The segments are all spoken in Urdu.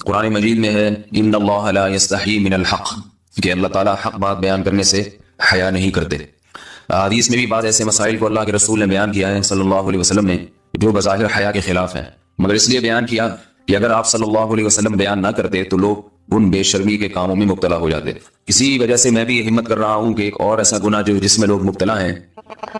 قرآن مجید میں ہے ان اللہ لا یستحی من الحق، کہ اللہ تعالیٰ حق بات بیان کرنے سے حیا نہیں کرتے۔ حدیث میں بھی بعض ایسے مسائل کو اللہ کے رسول نے بیان کیا ہے صلی اللہ علیہ وسلم نے جو بظاہر حیا کے خلاف ہیں، مگر اس لیے بیان کیا کہ اگر آپ صلی اللہ علیہ وسلم بیان نہ کرتے تو لوگ ان بے شرمی کے کاموں میں مبتلا ہو جاتے۔ اسی وجہ سے میں بھی ہمت کر رہا ہوں کہ ایک اور ایسا گناہ جو جس میں لوگ مبتلا ہیں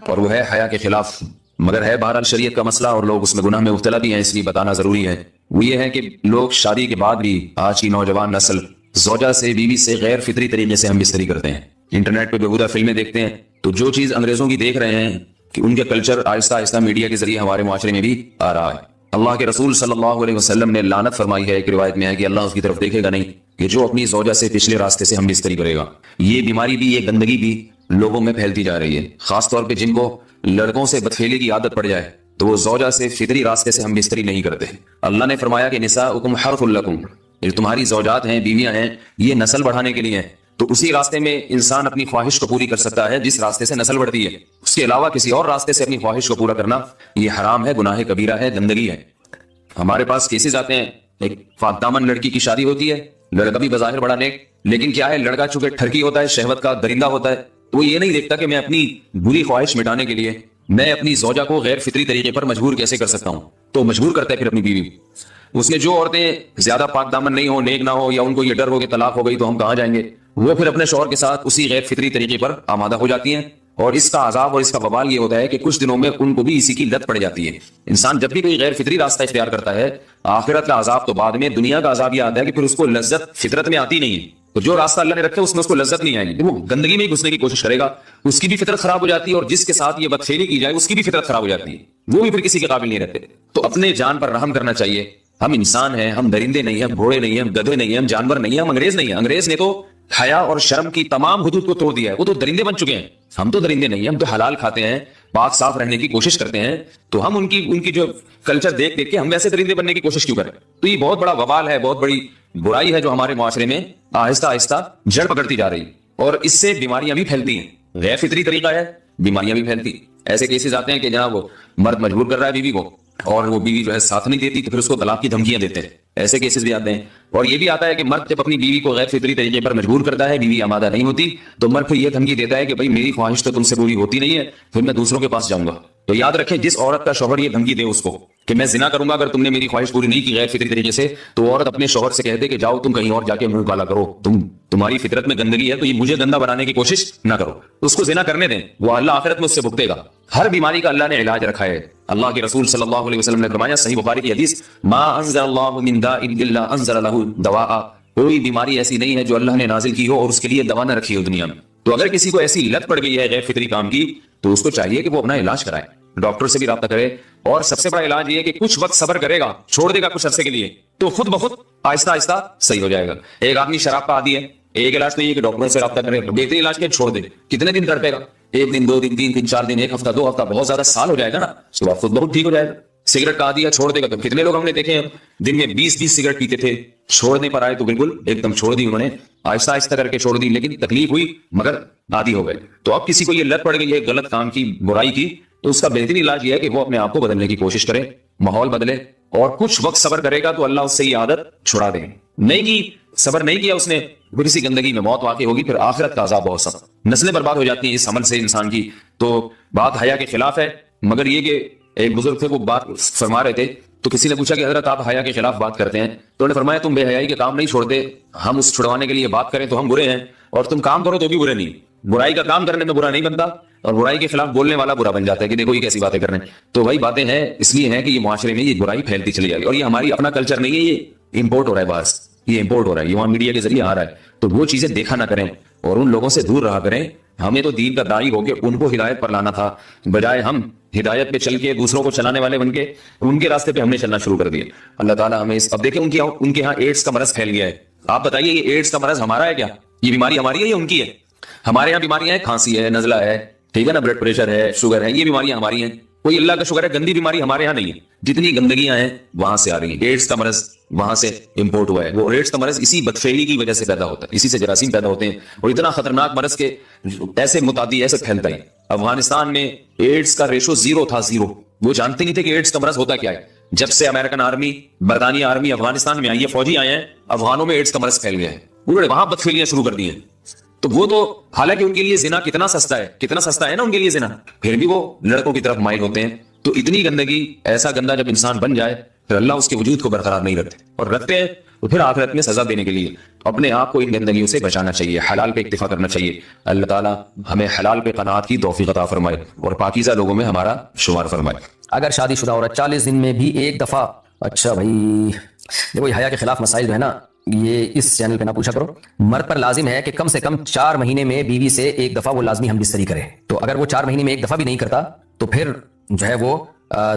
اور وہ ہے حیا کے خلاف، مگر ہے بہرحال شریعت کا مسئلہ اور لوگ اس میں گناہ میں مبتلا بھی ہیں، اس لیے بتانا ضروری ہے۔ وہ یہ ہے کہ لوگ شادی کے بعد بھی آج کی نوجوان نسل زوجہ سے، بیوی سے غیر فطری طریقے سے ہم بستری کرتے ہیں، انٹرنیٹ پہ بےہودہ فلمیں دیکھتے ہیں، تو جو چیز انگریزوں کی دیکھ رہے ہیں کہ ان کے کلچر آہستہ آہستہ میڈیا کے ذریعے ہمارے معاشرے میں بھی آ رہا ہے۔ اللہ کے رسول صلی اللہ علیہ وسلم نے لعنت فرمائی ہے، ایک روایت میں ہے کہ اللہ اس کی طرف دیکھے گا نہیں کہ جو اپنی زوجہ سے پچھلے راستے سے ہم بستری کرے گا۔ یہ بیماری بھی، یہ گندگی بھی لوگوں میں پھیلتی جا رہی ہے، خاص طور پہ جن کو لڑکوں سے بدفعلی کی عادت پڑ جائے تو وہ زوجہ سے فطری راستے سے ہم بستری نہیں کرتے۔ اللہ نے فرمایا کہ نساؤکم حرث لکم، یہ تمہاری زوجات ہیں، بیویاں ہیں، یہ نسل بڑھانے کے لیے ہیں، تو اسی راستے میں انسان اپنی خواہش کو پوری کر سکتا ہے جس راستے سے نسل بڑھتی ہے۔ اس کے علاوہ کسی اور راستے سے اپنی خواہش کو پورا کرنا یہ حرام ہے، گناہ کبیرہ ہے، گندگی ہے۔ ہمارے پاس کیسز آتے ہیں، ایک پاک دامن لڑکی کی شادی ہوتی ہے، لڑکا بھی بظاہر بڑا نیک، لیکن کیا ہے، لڑکا چونکہ ٹھرکی ہوتا ہے، شہوت کا درندہ ہوتا ہے، تو وہ یہ نہیں دیکھتا کہ میں اپنی بری خواہش مٹانے کے لیے میں اپنی زوجہ کو غیر فطری طریقے پر مجبور کیسے کر سکتا ہوں، تو مجبور کرتا ہے پھر اپنی بیوی۔ اس میں جو عورتیں زیادہ پاک دامن نہیں ہو، نیک نہ ہو، یا ان کو یہ ڈر ہو کہ طلاق ہو گئی تو ہم کہاں جائیں گے، وہ پھر اپنے شوہر کے ساتھ اسی غیر فطری طریقے پر آمادہ ہو جاتی ہیں، اور اس کا عذاب اور اس کا وبال یہ ہوتا ہے کہ کچھ دنوں میں ان کو بھی اسی کی لت پڑ جاتی ہے۔ انسان جب بھی کوئی غیر فطری راستہ اختیار کرتا ہے، آخرت کا عذاب تو بعد میں، دنیا کا عذاب یہ آتا ہے کہ پھر اس کو لذت فطرت میں آتی نہیں ہے۔ تو جو راستہ اللہ نے رکھا اس میں اس کو لذت نہیں آئے گی، وہ گندگی میں ہی گھسنے کی کوشش کرے گا، اس کی بھی فطرت خراب ہو جاتی ہے، اور جس کے ساتھ یہ بدفعلی کی جائے اس کی بھی فطرت خراب ہو جاتی ہے، وہ بھی پھر کسی کے قابل نہیں رہتے۔ تو اپنے جان پر رحم کرنا چاہیے۔ ہم انسان ہیں، ہم درندے نہیں ہیں، ہم گھوڑے نہیں ہیں، ہم گدھے نہیں ہیں، ہم جانور نہیں ہیں، ہم انگریز نہیں ہیں۔ انگریز نے تو حیا اور شرم کی تمام حدود کو توڑ دیا ہے، وہ تو درندے بن چکے ہیں۔ ہم تو درندے نہیں ہیں، ہم تو حلال کھاتے ہیں، پاک صاف رہنے کی کوشش کرتے ہیں، تو ہم ان کی جو کلچر دیکھ دیکھ کے ہم ویسے درندے بننے کی کوشش کیوں کریں؟ تو یہ بہت بڑا وبال ہے، بہت بڑی برائی ہے جو ہمارے معاشرے میں آہستہ آہستہ جڑ پکڑتی جا رہی ہے، اور اس سے بیماریاں بھی پھیلتی ہیں۔ غیر فطری طریقہ ہے، بیماریاں بھی پھیلتی ہیں۔ ایسے کیسز آتے ہیں کہ جہاں وہ مرد مجبور کر رہا ہے بیوی کو، اور وہ بیوی جو ہے ساتھ نہیں دیتی تو پھر اس کو طلاق کی دھمکیاں دیتے ہیں، ایسے کیسز بھی آتے ہیں۔ اور یہ بھی آتا ہے کہ مرد جب اپنی بیوی کو غیر فطری طریقے پر مجبور کرتا ہے، بیوی آمادہ نہیں ہوتی، تو مرد پھر یہ دھمکی دیتا ہے کہ بھائی میری خواہش تو تم سے پوری ہوتی نہیں ہے، پھر میں دوسروں کے پاس جاؤں گا۔ تو یاد رکھیں، جس عورت کا شوہر یہ دھمکی دے اس کو کہ میں زنا کروں گا اگر تم نے میری خواہش پوری نہیں کی غیر فطری طریقے سے، تو عورت اپنے شوہر سے کہہ دے کہ جاؤ تم کہیں اور جا کے منہ کالا کرو، تمہاری فطرت میں گندگی ہے تو یہ مجھے گندا بنانے کی کوشش نہ کرو، اس کو زنا کرنے دیں، وہ اللہ آخرت میں اس سے بھگتے گا۔ ہر بیماری کا اللہ نے علاج رکھا ہے۔ اللہ کے رسول صلی اللہ علیہ وسلم نے فرمایا، صحیح بخاری کی حدیث، ما انزل اللہ من داء الا انزل له دواء، کوئی بیماری ایسی نہیں ہے جو اللہ نے نازل کی ہو اور اس کے لیے دوا نہ رکھی ہو دنیا میں۔ تو اگر کسی کو ایسی لت پڑ گئی ہے غیر فطری کام کی، تو اس کو چاہیے کہ وہ اپنا علاج کرائے، ڈاکٹر سے بھی رابطہ کرے، اور سب سے بڑا علاج یہ ہے کہ کچھ وقت صبر کرے گا، چھوڑ دے گا کچھ عرصے کے لیے، تو خود بخود آہستہ آہستہ صحیح ہو جائے گا۔ ایک آدمی شراب کا عادی ہے، ایک علاج تو یہ کہ ڈاکٹر سے رابطہ کرے، بہترین علاج کیا، چھوڑ دے۔ کتنے دن تڑپے گا؟ ایک دن، دو دن، تین دن، چار دن، ایک ہفتہ، دو ہفتہ، بہت زیادہ سال ہو جائے گا نا، اس کے بعد خود بہت ٹھیک ہو جائے گا۔ سگریٹ کا عادی ہے، چھوڑ دے گا، تو کتنے لوگ ہم نے دیکھے ہیں دن میں 20 سگریٹ پیتے تھے، چھوڑنے پر آئے تو بالکل ایک دم چھوڑ دی انہوں نے، آہستہ آہستہ کر کے چھوڑ دی، لیکن تکلیف ہوئی مگر عادی ہو گئے۔ تو اب کسی کو یہ لت پڑ گئی ہے غلط کام کی، برائی کی، تو اس کا بہترین علاج یہ ہے کہ وہ اپنے آپ کو بدلنے کی کوشش کرے، ماحول بدلے، اور کچھ وقت صبر کرے گا تو اللہ اس سے یہ عادت چھڑا دے۔ نہیں کی، صبر نہیں کیا اس نے، پھر اسی گندگی میں موت واقع ہوگی، پھر آخرت کا عذاب بہت سخت، نسلیں برباد ہو جاتی ہیں اس عمل سے انسان کی۔ تو بات حیا کے خلاف ہے، مگر یہ کہ ایک بزرگ تھے، وہ بات فرما رہے تھے، تو کسی نے پوچھا کہ حضرت آپ حیا کے خلاف بات کرتے ہیں، تو انہوں نے فرمایا تم بے حیائی کے کام نہیں چھوڑتے، ہم اس چھڑوانے کے لیے بات کریں تو ہم برے ہیں، اور تم کام کرو تو بھی برے نہیں۔ برائی کا کام کرنے میں برا نہیں بنتا، اور برائی کے خلاف بولنے والا برا بن جاتا ہے کہ دیکھو یہ کیسی باتیں کر رہے ہیں۔ تو وہی باتیں ہیں، اس لیے ہیں کہ یہ معاشرے میں یہ برائی پھیلتی چلی جائے گی، اور یہ ہماری اپنا کلچر نہیں ہے، یہ امپورٹ ہو رہا ہے، باہر یہ امپورٹ ہو رہا ہے، یہ وہاں میڈیا کے ذریعے آ رہا ہے۔ تو وہ چیزیں دیکھا نہ کریں اور ان لوگوں سے دور رہا کریں۔ ہمیں تو دین کا داعی ہو کے ان کو ہدایت پر لانا تھا، بجائے ہم ہدایت پہ چل کے دوسروں کو چلانے والے بن کے ان کے راستے پہ ہم نے چلنا شروع کر دیا۔ اللہ تعالیٰ ہمیں اب دیکھیں ان کے ہاں ایڈس کا مرض پھیل گیا ہے۔ آپ بتائیے یہ ایڈس کا مرض ہمارا ہے کیا؟ یہ بیماری ہماری ہے یا ان کی ہے؟ ہمارے یہاں بیماریاں ہیں، کھانسی ہے، نزلہ ہے، ٹھیک ہے نا، بلڈ پریشر ہے، شوگر ہے، یہ بیماریاں ہماری ہیں۔ کوئی اللہ کا شکر ہے گندی بیماری ہمارے یہاں نہیں ہے، جتنی گندگیاں ہیں وہاں سے آ رہی ہیں۔ ایڈس کا مرض وہاں سے امپورٹ ہوا ہے، وہ ایڈس کا مرض اسی بدفعلی کی وجہ سے پیدا ہوتا ہے، اسی سے جراثیم پیدا ہوتے ہیں، اور اتنا خطرناک مرض کے ایسے متعدی ایسے پھیلتا ہے۔ افغانستان میں ایڈس کا ریشو 0 تھا، 0۔ وہ جانتے نہیں تھے کہ ایڈس کا مرض ہوتا کیا ہے، جب سے امریکن آرمی، برطانیہ آرمی افغانستان میں آئی ہے، فوجی آئے ہیں، افغانوں میں ایڈس کا مرض پھیل گیا ہے، انہوں نے وہاں بدفعلیاں شروع کر دی ہیں. تو وہ تو حالانکہ ان کے لیے زنا کتنا سستا ہے نا ان کے لیے زنا، پھر بھی وہ لڑکوں کی طرف مائل ہوتے ہیں. تو اتنی گندگی، ایسا گندا جب انسان بن جائے پھر اللہ اس کے وجود کو برقرار نہیں رکھتے، اور رکھتے ہیں تو پھر آخرت میں سزا دینے کے لیے اپنے آپ کو ان گندگیوں سے بچانا چاہیے، حلال پہ اکتفا کرنا چاہیے. اللہ تعالیٰ ہمیں حلال پہ قناعت کی توفیق عطا فرمائے اور پاکیزہ لوگوں میں ہمارا شمار فرمائے. اگر شادی شدہ عورت 40 دن میں بھی ایک دفعہ، اچھا بھائی دیکھو یہ حیا کے خلاف مسائل جو ہے نا یہ اس چینل پہ نہ پوچھا کرو. مرد پر لازم ہے کہ کم سے کم 4 مہینے میں بیوی سے ایک دفعہ وہ لازمی ہم بستری کرے. تو اگر وہ 4 مہینے میں ایک دفعہ بھی نہیں کرتا تو پھر جو ہے وہ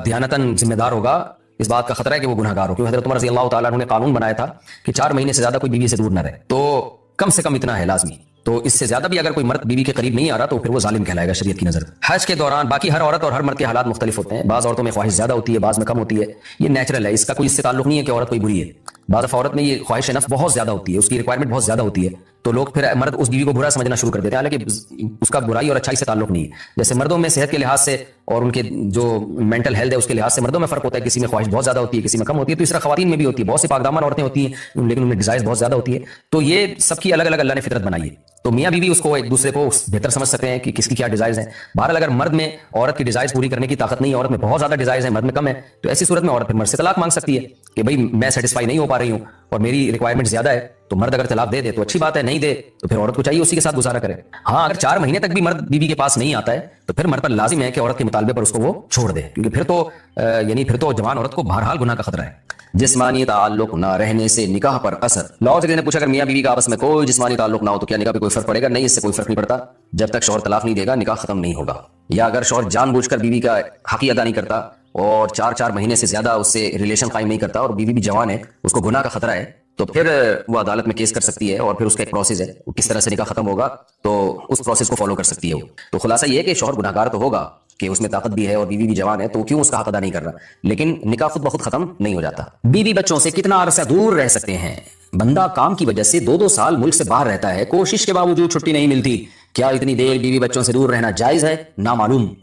دیانتاً ذمہ دار ہوگا. اس بات کا خطرہ ہے کہ وہ گناہ گار ہو، کیونکہ حضرت عمر رضی اللہ تعالیٰ عنہ نے قانون بنایا تھا کہ 4 مہینے سے زیادہ کوئی بیوی سے دور نہ رہے. تو کم سے کم اتنا ہے لازمی. تو اس سے زیادہ بھی اگر کوئی مرد بیوی کے قریب نہیں آ رہا تو پھر وہ ظالم کہلائے گا شریعت کی نظر. حج کے دوران باقی ہر عورت اور ہر مرد کے حالات مختلف ہوتے ہیں. بعض عورتوں میں خواہش زیادہ ہوتی ہے، بعض میں کم ہوتی ہے. یہ نیچرل ہے، اس کا کوئی اس سے تعلق نہیں ہے کہ عورت کوئی بری ہے. بعض عورت میں یہ خواہش نفس بہت زیادہ ہوتی ہے، اس کی ریکوائرمنٹ بہت زیادہ ہوتی ہے، تو لوگ پھر مرد اس بیوی کو برا سمجھنا شروع کر دیتے ہیں، حالانکہ اس کا برائی اور اچھائی سے تعلق نہیں ہے. جیسے مردوں میں صحت کے لحاظ سے اور ان کے جو مینٹل ہیلتھ ہے اس کے لحاظ سے مردوں میں فرق ہوتا ہے، کسی میں خواہش بہت زیادہ ہوتی ہے، کسی میں کم ہوتی ہے. تو اس طرح خواتین میں بھی ہوتی ہے، بہت سی پاک دامن عورتیں ہوتی ہیں لیکن ان میں ڈیزائر بہت زیادہ ہوتی ہے. تو یہ سب کی الگ الگ اللہ نے فطرت بنائی ہے. تو میاں بیوی اس کو ایک دوسرے کو بہتر سمجھ سکتے ہیں کہ کس کی کیا ڈیزائرز ہیں. بہرحال اگر مرد میں عورت کی ڈیزائرز پوری کرنے کی طاقت نہیں ہے، عورت میں بہت زیادہ ڈیزائرز ہیں، مرد میں کم ہے، تو ایسی صورت میں عورت پھر مرد سے طلاق مانگ سکتی ہے کہ بھائی میں سیٹسفائی نہیں ہو پا رہی ہوں اور میری ریکوائرمنٹ زیادہ ہے. تو مرد اگر طلاق دے تو اچھی بات ہے، نہیں دے تو پھر عورت کو چاہیے اسی کے ساتھ گزارا کرے. ہاں اگر 4 مہینے تک بھی مرد بیوی کے پاس نہیں آتا ہے تو پھر مرد پر لازم ہے کہ عورت کے مطالبے پر اس کو وہ چھوڑ دے، کیونکہ پھر تو جوان عورت کو بہرحال گناہ کا خطرہ ہے. جسمانی تعلق نہ رہنے سے نکاح پر اثر. لاہور سے نے پوچھا اگر میاں بیوی کا آپس میں کوئی جسمانی تعلق نہ ہو تو کیا نکاح پہ کوئی فرق پڑے گا؟ نہیں، اس سے کوئی فرق نہیں پڑتا. جب تک شوہر طلاق نہیں دے گا نکاح ختم نہیں ہوگا. یا اگر شوہر جان بوجھ کر بیوی کا حق ادا نہیں کرتا اور 4 مہینے سے زیادہ اس سے ریلیشن قائم نہیں کرتا اور بیوی بھی جوان ہے، اس کو گناہ کا خطرہ ہے، تو پھر وہ عدالت میں کیس کر سکتی ہے اور پھر اس کا ایک پروسیس ہے کس طرح سے نکاح ختم ہوگا، تو اس پروسیس کو فالو کر سکتی ہے وہ. تو خلاصہ یہ ہے کہ شوہر گناہگار تو ہوگا کہ اس میں طاقت بھی ہے اور بیوی بھی جوان ہے، تو کیوں اس کا حق ادا نہیں کر رہا، لیکن نکاح خود بخود ختم نہیں ہو جاتا. بیوی بچوں سے کتنا عرصہ دور رہ سکتے ہیں؟ بندہ کام کی وجہ سے 2 سال ملک سے باہر رہتا ہے، کوشش کے باوجود چھٹی نہیں ملتی، کیا اتنی دیر بیوی بچوں سے دور رہنا جائز ہے؟ نامعلوم.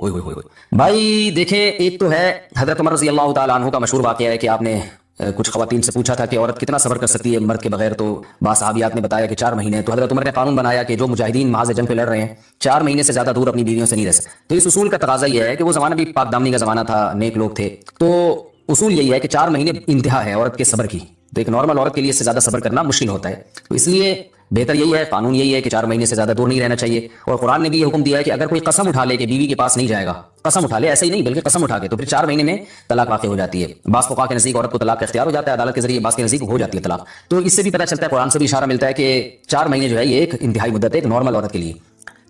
بھائی دیکھیں، ایک تو ہے حضرت عمر رضی اللہ تعالیٰ عنہ کا مشہور واقعہ ہے کہ آپ نے کچھ خواتین سے پوچھا تھا کہ عورت کتنا صبر کر سکتی ہے مرد کے بغیر، تو بعض صحابیات نے بتایا کہ 4 مہینے. تو حضرت عمر نے قانون بنایا کہ جو مجاہدین محاذ جنگ پہ لڑ رہے ہیں 4 مہینے سے زیادہ دور اپنی بیویوں سے نہیں رہ سکتے. تو اس اصول کا تقاضا یہ ہے کہ وہ زمانہ بھی پاک دامنی کا زمانہ تھا، نیک لوگ تھے، تو اصول یہی ہے کہ 4 مہینے انتہا ہے عورت کے صبر کی. تو ایک نارمل عورت کے لیے اس سے زیادہ صبر کرنا مشکل ہوتا ہے، تو اس لیے بہتر یہی ہے، قانون یہی ہے کہ 4 مہینے سے زیادہ دور نہیں رہنا چاہیے. اور قرآن نے بھی یہ حکم دیا ہے کہ اگر کوئی قسم اٹھا لے کہ بیوی کے پاس نہیں جائے گا، قسم اٹھا لے، ایسے ہی نہیں بلکہ قسم اٹھا کے، تو پھر 4 مہینے میں طلاق واقع ہو جاتی ہے. بعض فقہاء کے نزدیک عورت کو طلاق کا اختیار ہو جاتا ہے عدالت کے ذریعے، بعض کے نزدیک ہو جاتی ہے طلاق. تو اس سے بھی پتہ چلتا ہے، قرآن سے بھی اشارہ ملتا ہے کہ 4 مہینے جو ہے یہ ایک انتہائی مدت ہے ایک نارمل عورت کے لیے.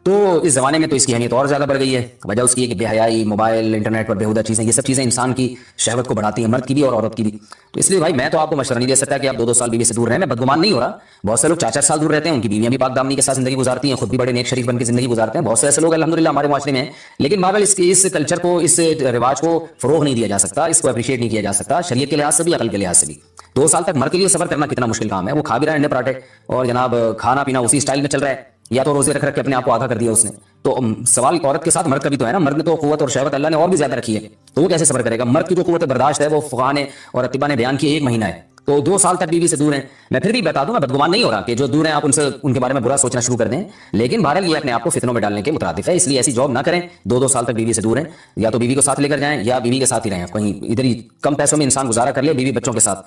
تو اس زمانے میں تو اس کی اہمیت اور زیادہ بڑھ گئی ہے. وجہ اس کی ہے کہ بے حیائی، موبائل، انٹرنیٹ پر بیہودہ چیزیں، یہ سب چیزیں انسان کی شہوت کو بڑھاتی ہیں، مرد کی بھی اور عورت کی بھی. تو اس لیے بھائی میں تو آپ کو مشورہ نہیں دے سکتا کہ آپ 2 سال بیوی سے دور رہیں. میں بدگمان نہیں ہو رہا، بہت سے لوگ 4 سال دور رہتے ہیں، ان کی بیویاں بھی پاک دامنی کے ساتھ زندگی گزارتی ہیں، خود بھی بڑے نیک شریف بن کے زندگی گزارتے ہیں. بہت سے ایسے لوگ الحمدللہ ہمارے معاشرے میں ہیں، لیکن بہرحال اس کلچر کو، اس رواج کو فروغ نہیں دیا جا سکتا، اس کو اپریشیٹ نہیں کیا جا سکتا شریعت کے لحاظ سے بھی، عقل کے لحاظ سے بھی. 2 سال تک مرد کے لیے صبر کرنا کتنا مشکل کام ہے. وہ کھا بھی رہا ہے انڈے پراٹھے اور جناب کھانا پینا اسی اسٹائل میں چل رہا ہے، یا تو روزے رکھ کے اپنے آپ کو آگاہ کر دیا اس نے. تو سوال عورت کے ساتھ مرد کا بھی تو ہے نا. مرد نے تو قوت اور شہوت اللہ نے اور بھی زیادہ رکھی ہے، تو وہ کیسے صبر کرے گا؟ مرد کی جو قوت برداشت ہے وہ فقہاء نے اور اطباء نے بیان کی 1 مہینہ ہے. تو 2 سال تک بیوی سے دور ہیں. میں پھر بھی بتا دوں، میں بدگمان نہیں ہو رہا کہ جو دور ہیں آپ ان کے بارے میں برا سوچنا شروع کر دیں، لیکن بہرحال یہ اپنے آپ کو فتنوں میں ڈالنے کے مترادف ہے. اس لیے ایسی جاب نہ کریں. 2 سال تک بیوی سے دور ہیں، یا تو بیوی کو ساتھ لے کر جائیں یا بیوی کے ساتھ ہی رہیں، کہیں ادھر ہی کم پیسوں میں انسان گزارا کر لے بیوی بچوں کے ساتھ.